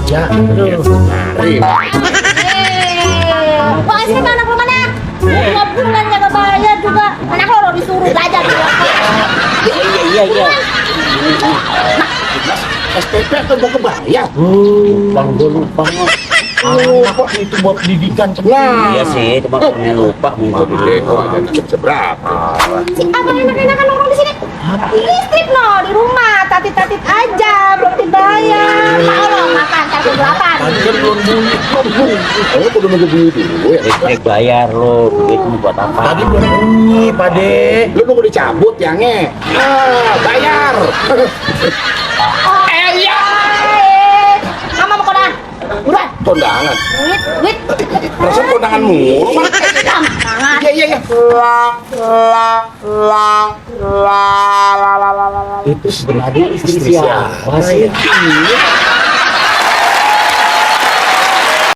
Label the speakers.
Speaker 1: Ya, mari.
Speaker 2: Wah, sih anak lu mana? 2 bulan nggak bayar juga. Anak lo disuruh belajar juga.
Speaker 1: Iya.
Speaker 3: SPP atau mau kebayar?
Speaker 1: Bang gue lupa.
Speaker 3: Kok itu buat pendidikan sebelah?
Speaker 1: Iya sih, cuma gue lupa.
Speaker 3: Gede kok aja dikit seberapa?
Speaker 2: Si abang enak-enakan nongkrong di sini. Listrik no di rumah, tatit-tatit aja, belum dibayar. Pak lo makan kartu 8.
Speaker 3: Tadi kan belum bunyi. Kamu kudu nunggu bunyi dulu ya?
Speaker 1: Listrik bayar lo, duitmu buat apa?
Speaker 3: Tadi belum bunyi, Pak De. Lu nunggu dicabut ya, nge? Bayar.
Speaker 2: Iya. Mama mau kondangan. Buruan.
Speaker 3: Kondangan.
Speaker 2: Duit.
Speaker 3: Perasaan kondangan mulu, Mak.
Speaker 2: Kondangan.
Speaker 3: Iya.
Speaker 1: Itu sebenarnya istri siapa sih?
Speaker 3: Iya.